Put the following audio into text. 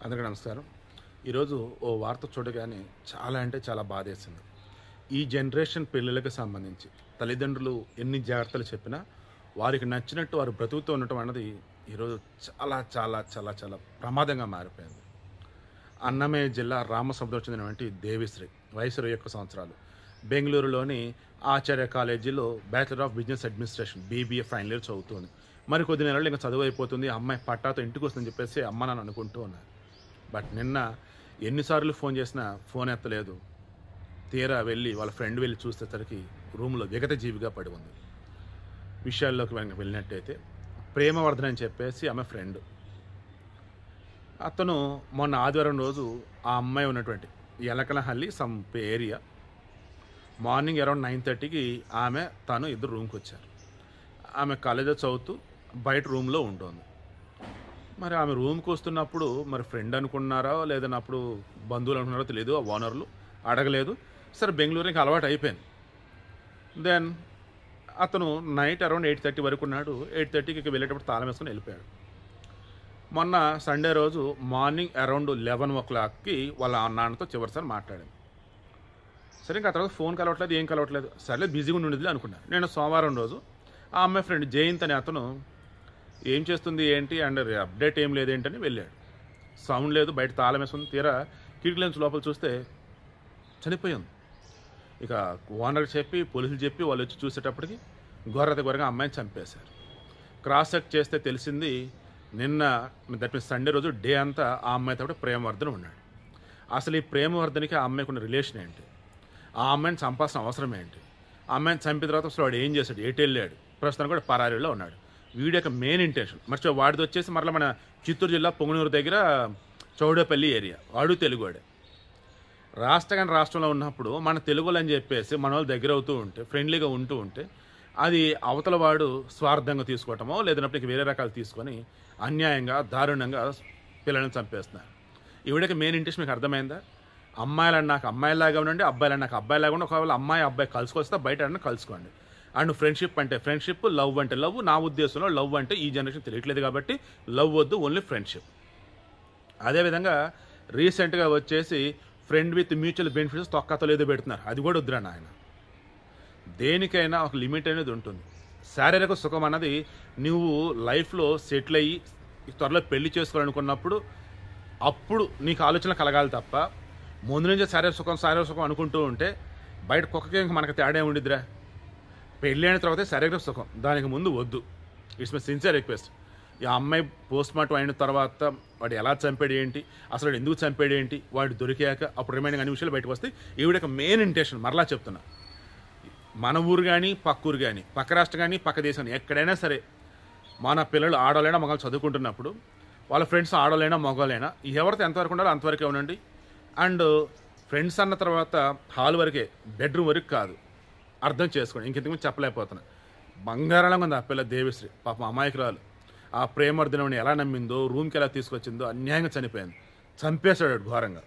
అందరికీ నమస్కారం. ఈరోజు ఓ వార్త చూడగానే చాలా అంటే చాలా బాధేసింది. ఈ జనరేషన్ పిల్లలకు సంబంధించి తల్లిదండ్రులు ఎన్ని జాగ్రత్తలు చెప్పినా వారికి నచ్చినట్టు వారు బ్రతుకుతూ ఉండటం అన్నది ఈరోజు చాలా చాలా చాలా చాలా ప్రమాదంగా మారిపోయింది. అన్నమయ్య జిల్లా రామసముద్రం చెందినటువంటి దేవిశ్రీ వయసు 21 సంవత్సరాలు. బెంగళూరులోని ఆచార్య కాలేజీలో bachelor of business administration BBA final year చదువుతుంది. మరి కొద్ది నెలలు ఇంకా చదువు అయిపోతుంది, అమ్మాయి పట్టాతో ఇంటికి వస్తుందని చెప్పేసి అమ్మ నాన్న అనుకుంటూ ఉన్నారు. బట్ నిన్న ఎన్నిసార్లు ఫోన్ చేసినా ఫోన్ ఎత్తలేదు. తీరా వెళ్ళి వాళ్ళ ఫ్రెండ్ వెళ్ళి చూసేసరికి రూమ్లో విగత జీవిగా పడి ఉంది. విషయాల్లోకి వెళ్ళినట్టయితే ప్రేమవర్ధన్ అని చెప్పేసి ఆమె ఫ్రెండ్. అతను మొన్న ఆదివారం రోజు ఆ అమ్మాయి ఉన్నటువంటి ఎలకలహల్లి సమ్ ఏరియా మార్నింగ్ అరౌండ్ 9:30కి తను ఇద్దరు రూమ్కి వచ్చారు. ఆమె కాలేజీలో చదువుతూ బయట రూమ్లో ఉంటుంది. మరి ఆమె రూమ్కి వస్తున్నప్పుడు మరి ఫ్రెండ్ అనుకున్నారో లేదని అప్పుడు బంధువులు అనుకున్నారో తెలియదు. ఆ ఓనర్లు అడగలేదు. సరే బెంగళూరుకి అలవాటు అయిపోయింది. దెన్ అతను నైట్ అరౌండ్ 8:30 వరకు ఉన్నాడు. 8:30కి వెళ్ళేటప్పుడు తాళం వేసుకొని వెళ్ళిపోయాడు. మొన్న సండే రోజు మార్నింగ్ అరౌండ్ 11 o'clockకి వాళ్ళ నాన్నతో చివరిసారి మాట్లాడాను. సరే ఇంకా తర్వాత ఫోన్ కలవట్లేదు, ఏం కలవట్లేదు. సరే బిజీగా ఉండేది అనుకున్నాను. నేను సోమవారం రోజు ఆ అమ్మాయి ఫ్రెండ్ జయంత్ అనే అతను ఏం చేస్తుంది ఏంటి అండ్ అప్డేట్ ఏం లేదేంటని వెళ్ళాడు. సౌండ్ లేదు, బయట తాళం వేసుకుంది. తీరా కిటికీ నుంచి లోపల చూస్తే చనిపోయింది. ఇక ఓనర్కి చెప్పి పోలీసులు చెప్పి వాళ్ళు వచ్చి చూసేటప్పటికి ఘోరగా అమ్మాయిని చంపేశారు. క్రాస్ చెక్ చేస్తే తెలిసింది నిన్న దట్ మీన్స్ సండే రోజు డే అంతా ఆ అమ్మాయితో కూడా ప్రేమవర్ధన్ ఉన్నాడు. అసలు ఈ ప్రేమవర్ధన్కి ఆ అమ్మాయికి ఉన్న రిలేషన్ ఏంటి, ఆ అమ్మాయిని చంపాల్సిన అవసరం ఏంటి, ఆ అమ్మాయిని చంపిన తర్వాత అసలు వాడు ఏం చేశాడు, ఎటు వెళ్ళాడు, ప్రస్తుతం కూడా పరారీలో ఉన్నాడు. వీడి యొక్క మెయిన్ ఇంటెన్షన్ మర్చిపో వాడిది వచ్చేసి మరలా మన చిత్తూరు జిల్లా పొంగనూరు దగ్గర చౌడేపల్లి ఏరియా. వాడు తెలుగువాడే. రాష్ట్రంలో ఉన్నప్పుడు మన తెలుగులు అని చెప్పేసి మన వాళ్ళు దగ్గర అవుతూ ఉంటే ఫ్రెండ్లీగా ఉంటూ ఉంటే అది అవతల వాడు స్వార్థంగా తీసుకోవటమో లేదన్నప్పటికీ వేరే రకాలు తీసుకొని అన్యాయంగా దారుణంగా పిల్లల్ని చంపేస్తున్నారు. ఈవిడకి మెయిన్ ఇంట్రెస్ట్ మీకు అర్థమైందా? అమ్మాయిలని నాకు అమ్మాయిలాగా ఉండండి, అబ్బాయిలని నాకు అబ్బాయిలాగా ఉండి, ఒకవేళ అమ్మాయి అబ్బాయి కలుసుకొస్తే బయట అన్న కలుసుకోండి. అండ్ ఫ్రెండ్షిప్ అంటే ఫ్రెండ్షిప్, లవ్ అంటే లవ్. నా ఉద్దేశంలో లవ్ అంటే ఈ జనరేషన్ తెలియట్లేదు కాబట్టి లవ్ వద్దు, ఓన్లీ ఫ్రెండ్షిప్. అదేవిధంగా రీసెంట్గా వచ్చేసి ఫ్రెండ్ విత్ మ్యూచువల్ బెనిఫిట్స్ తొక్కతో లేదో పెడుతున్నారు. అది కూడా వద్దురా నాయన. దేనికైనా ఒక లిమిట్ అనేది ఉంటుంది. శారీరక సుఖం అన్నది నువ్వు లైఫ్లో సెటిల్ అయ్యి త్వరలో పెళ్లి చేసుకోవాలనుకున్నప్పుడు అప్పుడు నీకు ఆలోచన కలగాలి తప్ప ముందు నుంచే శారీరక సుఖం అనుకుంటూ ఉంటే బయట కుక్కకి ఇంక మనకు తేడా ఉండిద్దిరా. పెళ్ళి అయిన తర్వాతే శారీరక సుఖం, దానికి ముందు వద్దు. It's my sincere request. ఈ అమ్మాయి పోస్ట్ మార్టం అయిన తర్వాత వాడు ఎలా చంపాడు ఏంటి, అసలు వాడు ఎందుకు చంపాడు ఏంటి, వాడు దొరికాక అప్పుడు రిమైనింగ్ అన్ని విషయాలు బయటకు వస్తే ఈవిడ మెయిన్ ఇంటెన్షన్ మరలా చెప్తున్నా, మన ఊరు కానీ పక్క ఊరు కానీ పక్క రాష్ట్రం కానీ పక్క దేశం కానీ ఎక్కడైనా సరే మన పిల్లలు ఆడవాళ్ళైనా మగవాళ్ళు చదువుకుంటున్నప్పుడు వాళ్ళ ఫ్రెండ్స్ ఆడవాళ్ళైనా మగవాళ్ళైనా ఎవరితో ఎంతవరకు ఉండాలో అంతవరకే ఉండండి. అండ్ ఫ్రెండ్స్ అన్న తర్వాత హాల్ వరకే, బెడ్రూమ్ వరకు కాదు. అర్థం చేసుకోండి. ఇంకెంతకుముందు చెప్పలేకపోతున్నా. బంగారంగా ఉంది ఆ పిల్ల దేవిశ్రీ. పాపం అమాయకురాలు. ఆ ప్రేమవర్ధనని ఎలా నమ్మిందో, రూమ్కి ఎలా తీసుకొచ్చిందో అన్యాయంగా చనిపోయింది. చంపేశాడు ఘోరంగా.